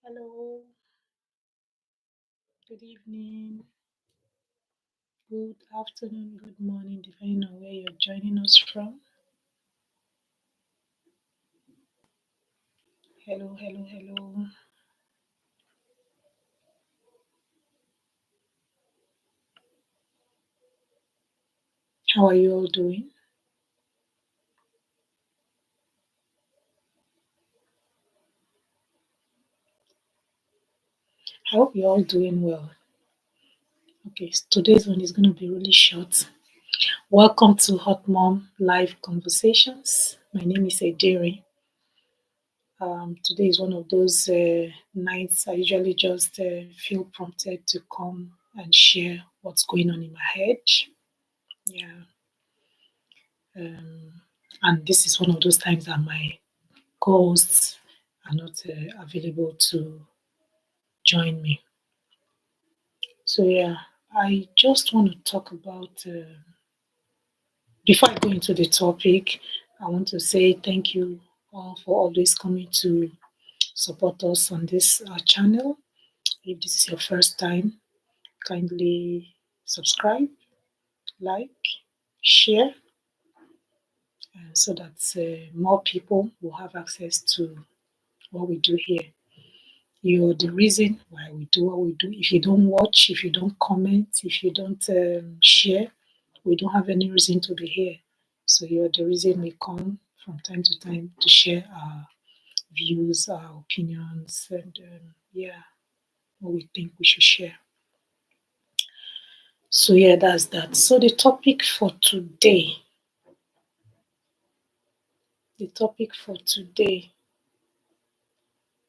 Hello, good evening, good afternoon, good morning, depending on where you're joining us from. Hello, hello, hello. How are you all doing? I hope you're all doing well. Okay, so today's one is going to be really short. Welcome to Hot Mom Live Conversations. My name is Ejeri. Today is one of those nights I usually just feel prompted to come and share what's going on in my head. Yeah. Um, and this is one of those times that my co-hosts are not available to join me. So yeah, I just want to talk about. Before I go into the topic, I want to say thank you all for always coming to support us on this channel. If this is your first time, kindly subscribe, like, share, so that more people will have access to what we do here. You're the reason why we do what we do. If you don't watch, if you don't comment, if you don't share, we don't have any reason to be here. So you're the reason we come from time to time to share our views, our opinions, and yeah, what we think we should share. So yeah, that's that. So the topic for today,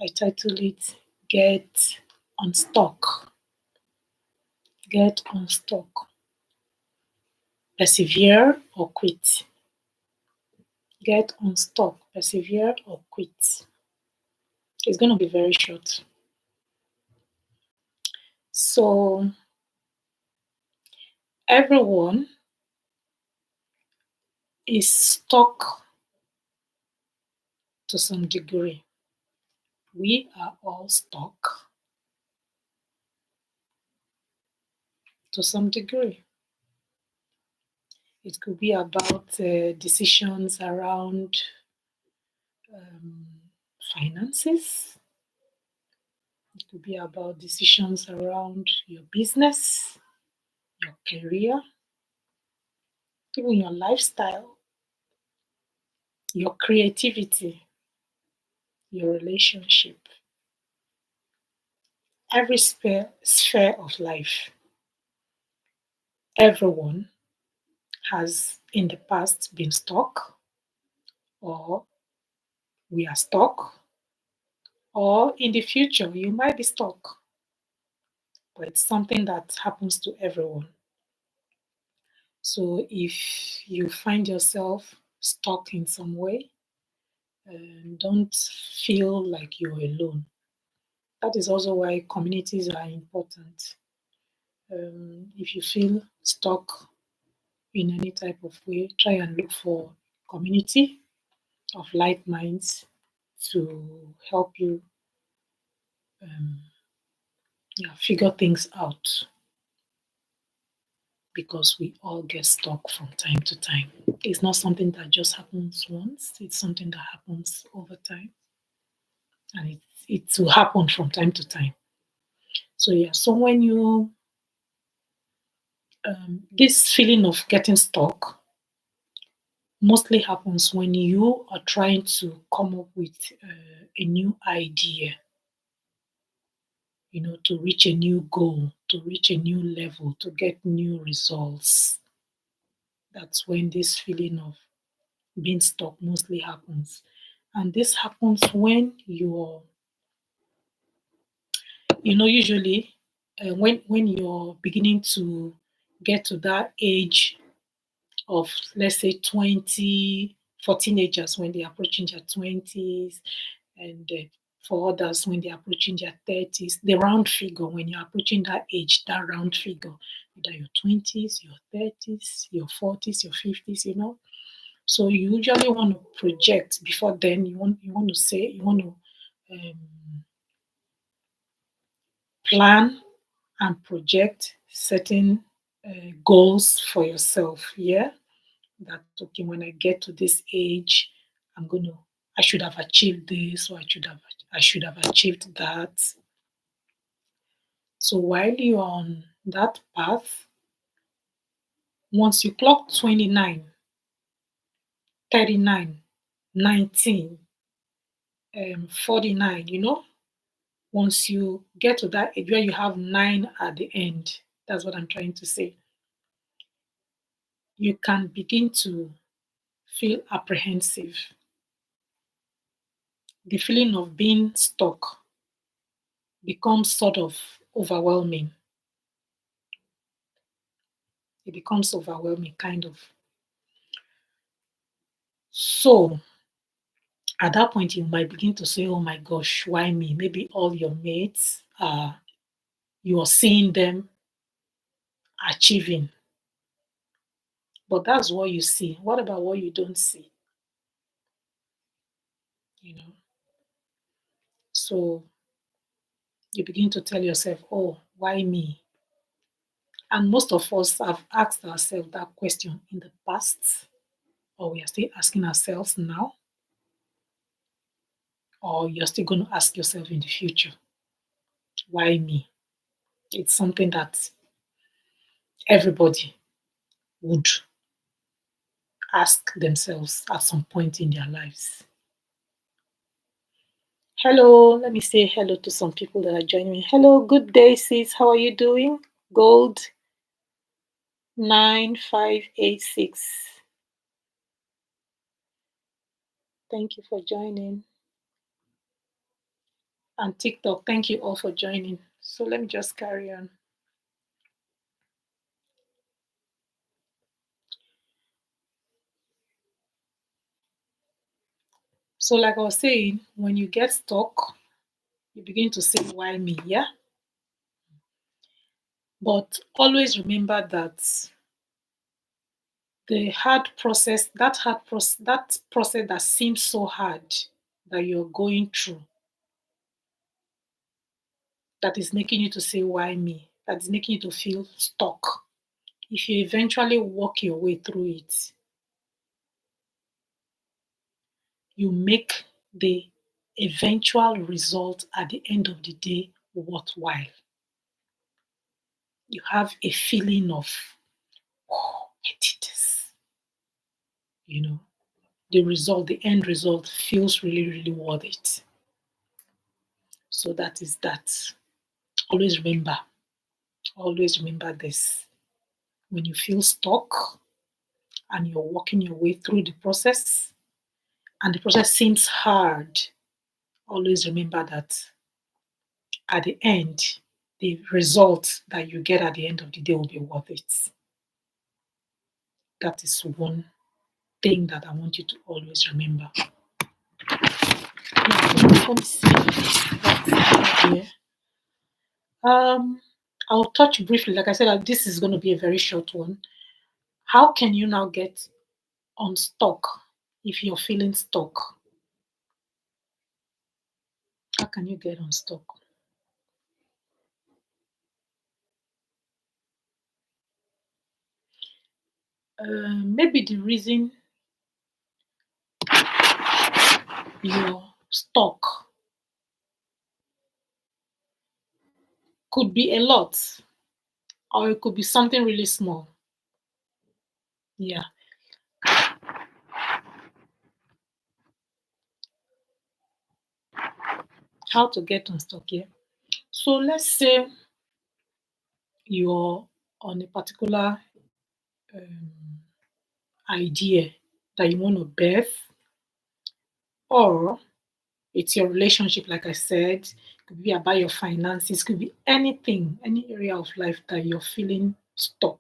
I titled it "Get Unstuck." Get unstuck. Persevere or quit. Get unstuck, persevere or quit. It's going to be very short. So, everyone is stuck to some degree. We are all stuck to some degree. It could be about decisions around um, finances, it could be about decisions around your business, your career, even your lifestyle, your creativity, your relationship, every sphere of life. Everyone has in the past been stuck, or we are stuck, or in the future you might be stuck, but it's something that happens to everyone. So if you find yourself stuck in some way, don't feel like you're alone. That is also why communities are important. If you feel stuck in any type of way, try and look for community of like minds to help you um, yeah, figure things out, because we all get stuck from time to time. It's not something that just happens once, it's something that happens over time, and it will happen from time to time. So, yeah, so when you, this feeling of getting stuck mostly happens when you are trying to come up with a new idea, to reach a new goal, to reach a new level, to get new results. That's when this feeling of being stuck mostly happens. And this happens when usually when you're beginning to get to that age of, let's say, 20, for teenagers when they're approaching their 20s, and for others when they're approaching their 30s, the round figure, when you're approaching that age, that round figure, either your 20s, your 30s, your 40s, your 50s. So you usually want to project before then. You want to say, you want to um, plan and project certain goals for yourself. Yeah, that okay, when I get to this age, I'm gonna, I should have achieved this, or I should have achieved that. So while you're on that path, once you clock 29, 39, 19, 49, once you get to that age where you have nine at the end, that's what I'm trying to say, you can begin to feel apprehensive. The feeling of being stuck becomes sort of overwhelming. It becomes overwhelming, kind of. So at that point, you might begin to say, oh my gosh, why me? Maybe all your mates, you're seeing them achieving, but that's what you see. What about what you don't see? You know, so you begin to tell yourself, oh, why me? And most of us have asked ourselves that question in the past, or we are still asking ourselves now, or you're still going to ask yourself in the future, why me? It's something that everybody would ask themselves at some point in their lives. Hello, let me say hello to some people that are joining me. Hello, good day, sis. How are you doing? Gold 9586. Thank you for joining. And TikTok, thank you all for joining. So let me just carry on. So, like I was saying, when you get stuck, you begin to say, why me? Yeah. But always remember that the hard process, that process that seems so hard that you're going through, that is making you to say, why me? That is making you to feel stuck. If you eventually walk your way through it, you make the eventual result at the end of the day worthwhile. You have a feeling of, oh, I did this. You know, the end result feels really, really worth it. So that is that. Always remember, always remember this. When you feel stuck and you're walking your way through the process and the process seems hard, always remember that at the end, the result that you get at the end of the day will be worth it. That is one thing that I want you to always remember. Yeah, let me see what's here. Um, I'll touch briefly. Like I said, this is going to be a very short one. How can you now get unstuck if you're feeling stuck? How can you get unstuck? Maybe the reason you're stuck could be a lot, or it could be something really small. Yeah. How to get unstuck? Yeah. So let's say you're on a particular um, idea that you want to birth, or it's your relationship, like I said, it could be about your finances, could be anything, any area of life that you're feeling stuck.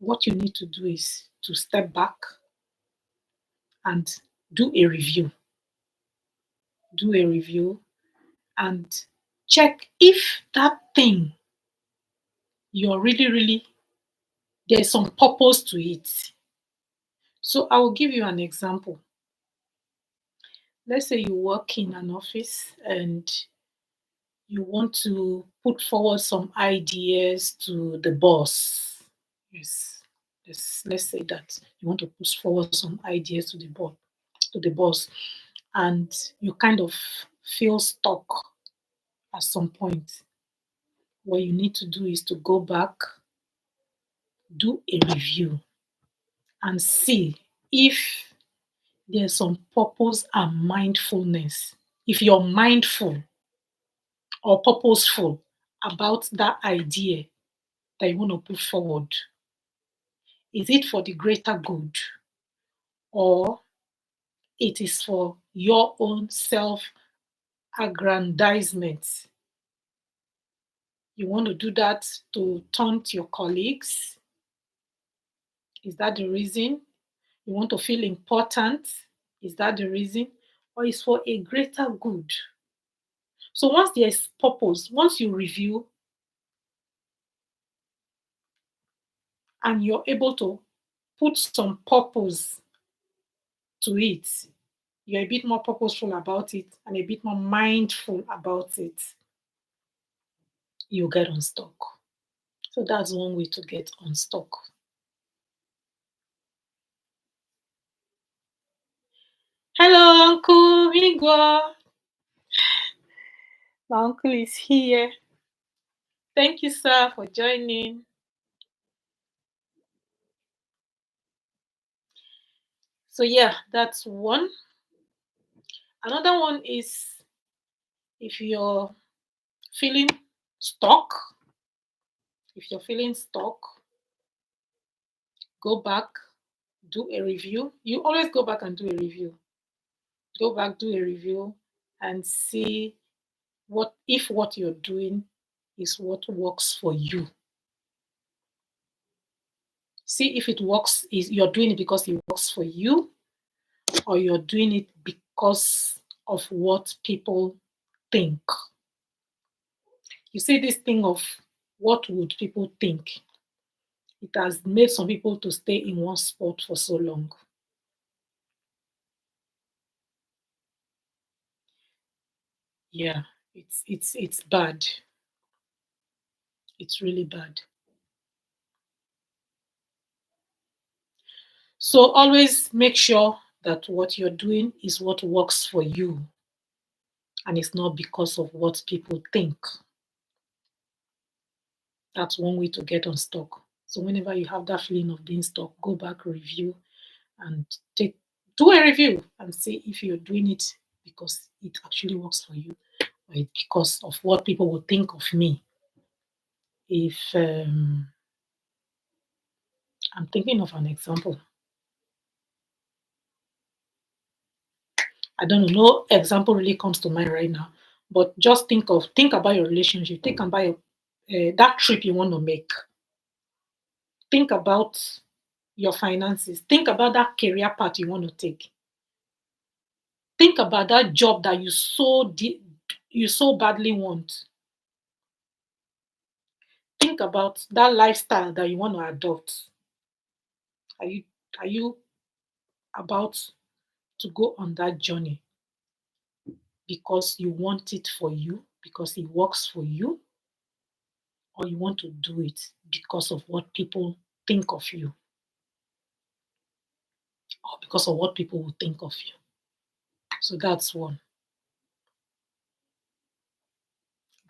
What you need to do is to step back and do a review. Do a review and check if that thing you're really, really, there's some purpose to it. So I will give you an example. Let's say you work in an office and You want to put forward some ideas to the boss. Yes. Let's say that you want to put forward some ideas to the boss, and you kind of feel stuck at some point. What you need to do is to go back, do a review, and see if there's some purpose and mindfulness. If you're mindful or purposeful about that idea that you want to put forward, is it for the greater good, or it is for your own self aggrandizement? You want to do that to taunt your colleagues? Is that the reason? You want to feel important? Is that the reason? Or is for a greater good? So once there's purpose, once you review and you're able to put some purpose to it, you're a bit more purposeful about it and a bit more mindful about it, you get unstuck. So that's one way to get unstuck. Hello, Uncle Igor. My uncle is here. Thank you, sir, for joining. So, yeah, that's one. Another one is if you're feeling stuck, if you're feeling stuck, go back, do a review. You always go back and do a review. Go back, do a review, and see what you're doing is what works for you. See if it works, is you're doing it because it works for you, or you're doing it because of what people think. You see, this thing of what would people think, it has made some people to stay in one spot for so long. Yeah, it's bad. It's really bad. So always make sure that what you're doing is what works for you, and it's not because of what people think. That's one way to get unstuck. So whenever you have that feeling of being stuck, go back, review, and take do a review and see if you're doing it because it actually works for you, or it's because of what people will think of me. If I'm thinking of an example, I don't know, no example really comes to mind right now. But just think about your relationship. Think about that trip you want to make. Think about your finances. Think about that career path you want to take. Think about that job that you so badly want. Think about that lifestyle that you want to adopt. Are you are you about to go on that journey because you want it for you, because it works for you, or you want to do it because of what people think of you, or because of what people will think of you? So that's one.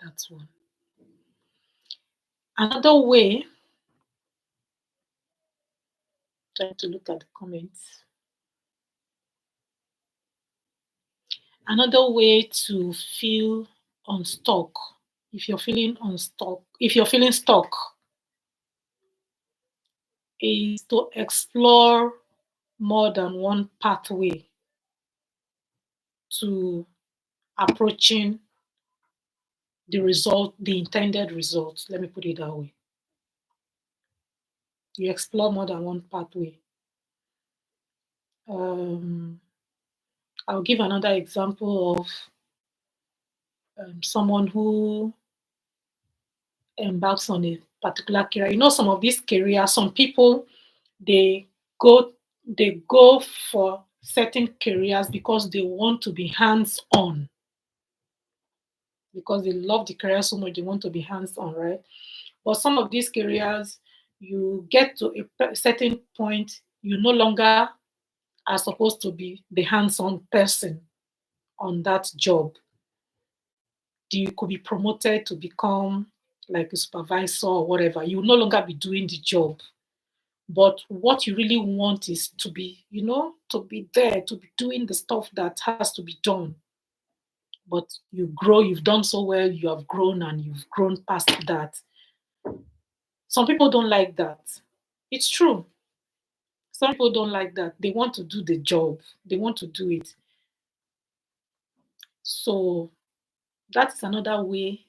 That's one. Another way, trying to look at the comments. Another way to feel unstuck, if you're feeling stuck, is to explore more than one pathway to approaching the intended result. Let me put it that way. You explore more than one pathway. Um, I'll give another example of someone who embarks on a particular career. You know, some of these careers, some people they go they go for certain careers because they want to be hands on. because they love the career so much, they want to be hands on, right? But some of these careers, you get to a certain point, you no longer are supposed to be the hands on person on that job. You could be promoted to become like a supervisor or whatever. You will no longer be doing the job. But what you really want is to be, to be there, to be doing the stuff that has to be done. But you grow, you've done so well, you have grown and you've grown past that. Some people don't like that. It's true. Some people don't like that. They want to do the job, they want to do it. So that's another way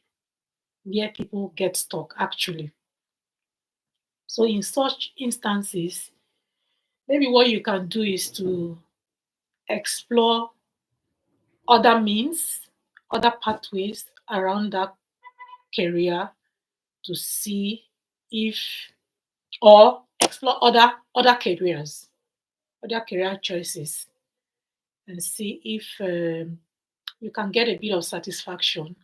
where people get stuck, actually. So, in such instances, maybe what you can do is to explore other means, other pathways around that career to see if, or explore other careers, other career choices, and see if you can get a bit of satisfaction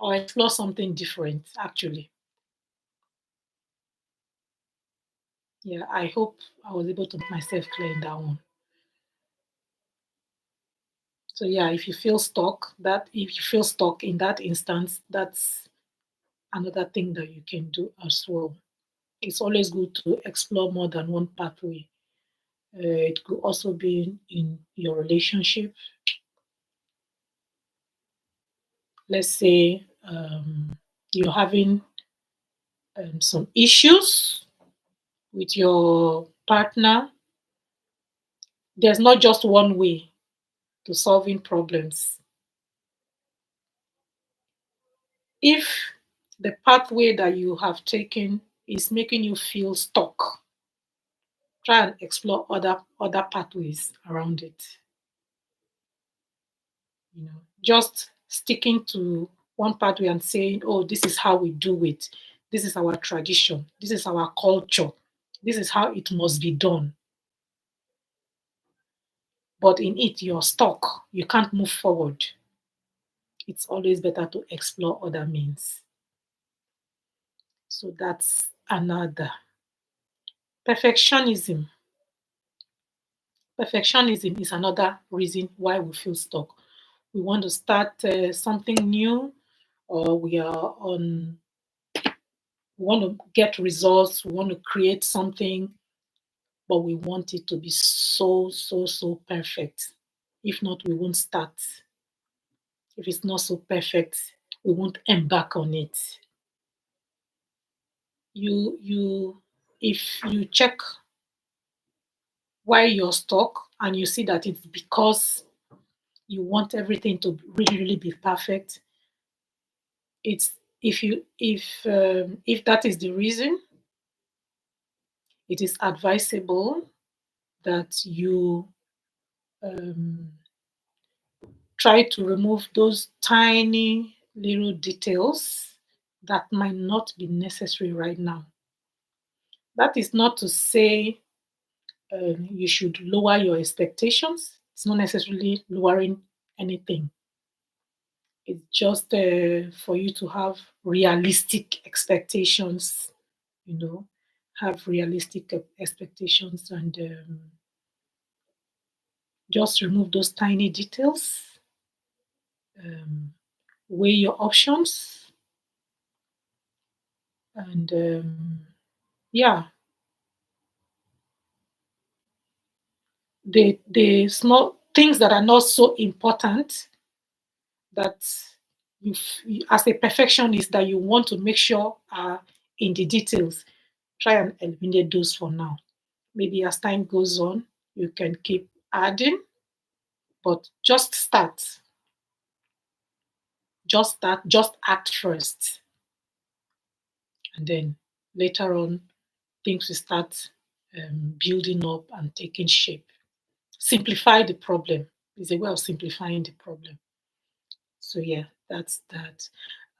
or explore something different. Actually, yeah, I hope I was able to make myself clear in that one. So yeah, if you feel stuck in that instance, that's another thing that you can do as well. It's always good to explore more than one pathway. It could also be in your relationship. Let's say you're having some issues with your partner. There's not just one way to solving problems. If the pathway that you have taken is making you feel stuck, try and explore other pathways around it. Just sticking to one pathway and saying, oh, this is how we do it, this is our tradition, this is our culture, this is how it must be done, but in it you're stuck, you can't move forward. It's always better to explore other means. So that's another. Perfectionism perfectionism is another reason why we feel stuck. We want to start something new, or we want to get results, we want to create something, but we want it to be so, so, so perfect. If not, we won't start. If it's not so perfect, we won't embark on it. If you check why you're stuck and you see that it's because you want everything to really, really be perfect, it's if that is the reason, it is advisable that you um, try to remove those tiny little details that might not be necessary right now. That is not to say you should lower your expectations. It's not necessarily lowering anything. It's just for you to have realistic expectations, you know, have realistic expectations, and just remove those tiny details, um, weigh your options, and yeah, the small things that are not so important, that as a perfectionist, that you want to make sure are in the details, try and eliminate those for now. Maybe as time goes on, you can keep adding, but just act first, and then later on, things will start building up and taking shape. Simplify the problem is a way of simplifying the problem. So yeah, that's that.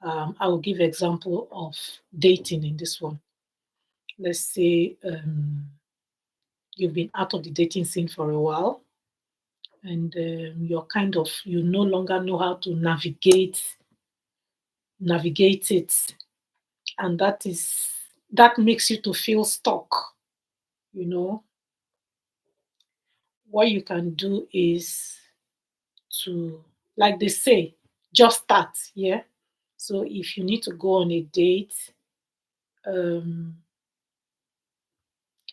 I will give example of dating in this one. Let's say you've been out of the dating scene for a while, and you no longer know how to navigate navigate it, and that makes you to feel stuck. You know, what you can do is to, like they say, just start. Yeah. So if you need to go on a date, um,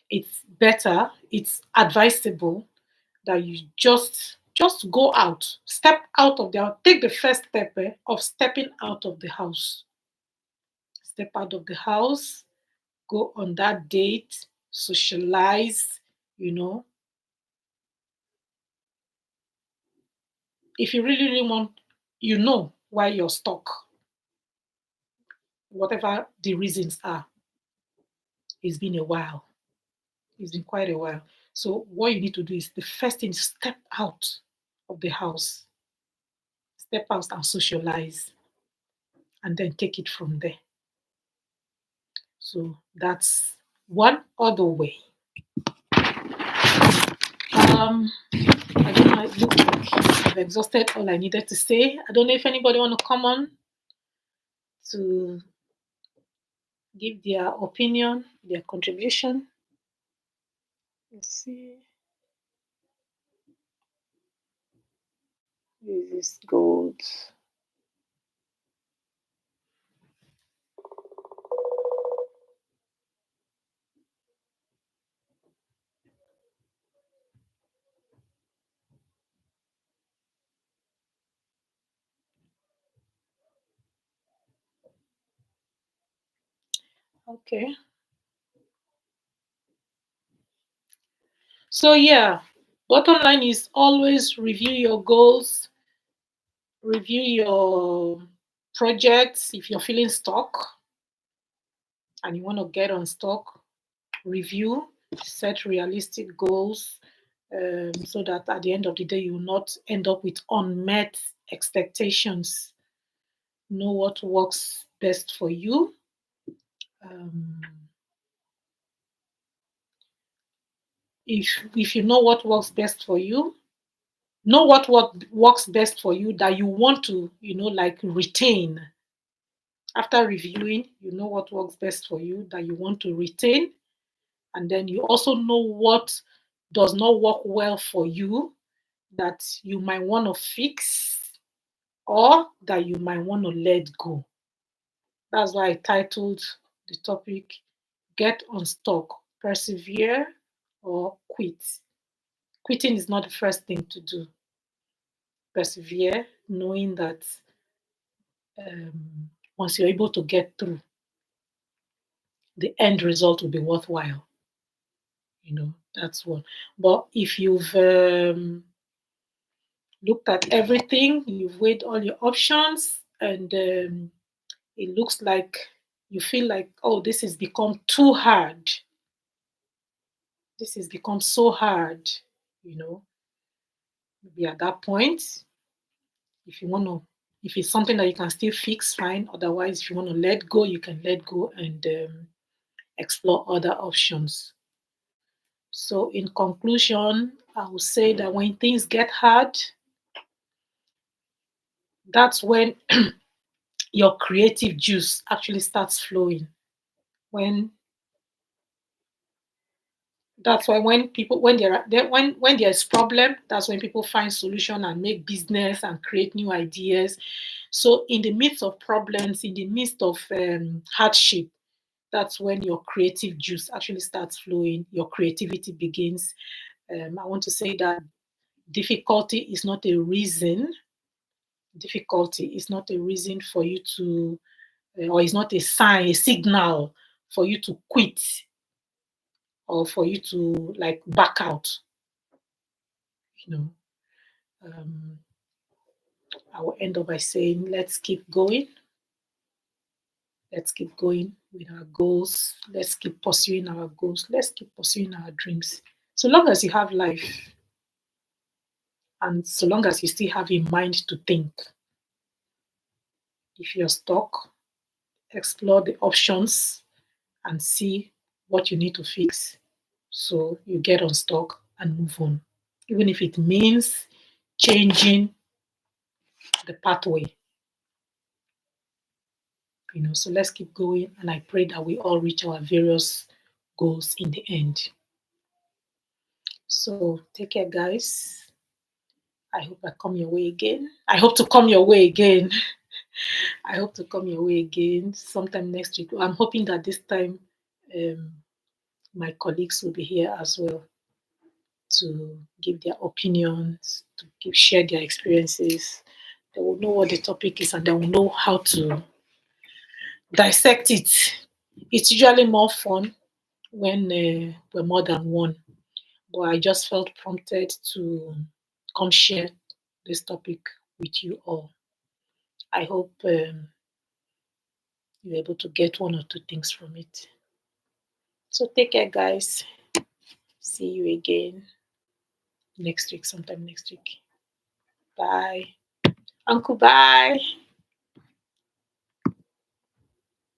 it's advisable that you just go out, step out of the house, take the first step of stepping out of the house. Step out of the house, go on that date, socialize, you know. If you really, really want, why you're stuck, whatever the reasons are. It's been a while. It's been quite a while. So what you need to do is the first thing is step out of the house, step out and socialize, and then take it from there. So that's one other way. Um, I don't know. It looks like I've exhausted all I needed to say. I don't know if anybody want to come on to give their opinion, their contribution. Let's see. This is gold. Okay. So yeah, bottom line is always review your goals, review your projects. If you're feeling stuck and you want to get unstuck, review, set realistic goals, so that at the end of the day you will not end up with unmet expectations. Know what works best for you. Um, if you know what works best for you, know what works best for you that you want to, like retain. After reviewing, you know what works best for you that you want to retain, and then you also know what does not work well for you that you might want to fix or that you might want to let go. That's why I titled the topic Get Unstuck, Persevere or Quit. Quitting is not the first thing to do. Persevere, knowing that once you're able to get through, the end result will be worthwhile. That's one. But if you've looked at everything, you've weighed all your options, and it looks like you feel like, oh, this has become too hard. This has become so hard, you know. Maybe at that point, if you want to, if it's something that you can still fix, fine. Otherwise, if you want to let go, you can let go and explore other options. So, in conclusion, I would say that when things get hard, that's when your creative juice actually starts flowing. When That's why when people when there are there, when there's problem, that's when people find solution and make business and create new ideas. So in the midst of problems, in the midst of hardship, that's when your creative juice actually starts flowing. Your creativity begins. I want to say that difficulty is not a reason. Difficulty is not a reason for you to, or is not a sign, a signal for you to quit or for you to like back out. You know, um, I will end up by saying, let's keep going. Let's keep going with our goals. Let's keep pursuing our goals. Let's keep pursuing our dreams. So long as you have life and so long as you still have a mind to think, if you're stuck, explore the options and see what you need to fix so you get unstuck and move on. Even if it means changing the pathway. So let's keep going, and I pray that we all reach our various goals in the end. So take care, guys. I hope I come your way again. I hope to come your way again. I hope to come your way again sometime next week. I'm hoping that this time um, my colleagues will be here as well to give their opinions, to share their experiences. They will know what the topic is and they will know how to dissect it. It's usually more fun when we're more than one, but I just felt prompted to come share this topic with you all. I hope you're able to get one or two things from it. So take care, guys. See you again next week, sometime next week. Bye. Uncle, bye.